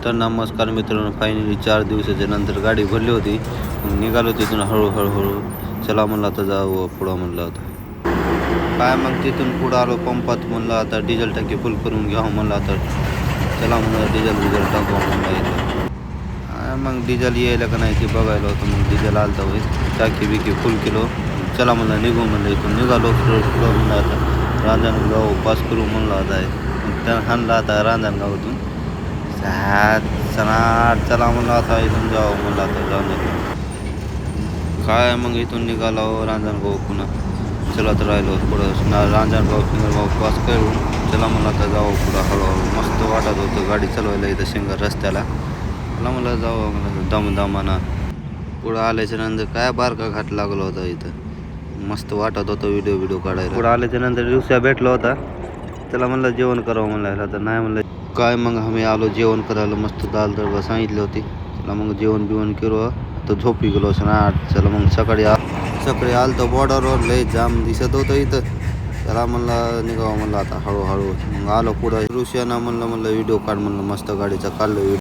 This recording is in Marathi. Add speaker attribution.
Speaker 1: तर नमस्कार मित्रांनो, फायनली 4 दिवसाच्या नंतर गाडी भरली होती. मग निघालो तिथून हळूहळू. चला म्हणलं आता जाऊ पुढं म्हणलं होतं. काय मग तिथून पुढं आलो पंपात. म्हणलं आता डिझेल टाकी फुल करून घ्यावं म्हणलं आता. चला म्हणलं डिझेल टाकू म्हणलं इथं. मग डिझेल यायला का नाही ते बघायला होतं. मग डिझेल आलं तर होय, टाकी बिकी फुल केलो. चला म्हणलं निघू म्हणलं इथून. निघालो पुढं म्हणलं आता रांजणगाव पास करू म्हणलं आता आहे. मग त्या हाणला आता रांजणगावातून चला म्हणलं आता इथून जावं म्हणलं आता रांजणगाव. काय मग इथून निघालो रांजणगाव पुन्हा चलत राहिलो पुढं रांजणगाव फिंगरगाव पास करून. चला म्हणलं आता जावं पुढं हळूहळू. मस्त वाटत होतं गाडी चालवायला इथं शिंगर रस्त्याला. चला म्हणलं जावं म्हणलं दमदमाना. पुढं आल्याच्या नंतर काय बारका घाट लागला होता इथं. मस्त वाटत होतं व्हिडिओ काढायला. पुढं आल्याच्या नंतर दिवसा भेटला होता. त्याला म्हणलं जेवण करावं म्हणलं तर नाही म्हणलं. काय मग आम्ही आलो जेवण करायला. मस्त दाल तडका सांगितली होती. चला मग जेवण केलो. तर झोपी गेलो असं ना. चला मग सकाळी आलं तर बॉर्डरवर लय जाम दिसत होतं इथं. त्याला म्हणलं निघावं म्हणलं आता हळूहळू. मग आलो पुढं ऋषियाना म्हणलं व्हिडिओ काढ म्हणलं. मस्त गाडीचा काढलो व्हिडिओ.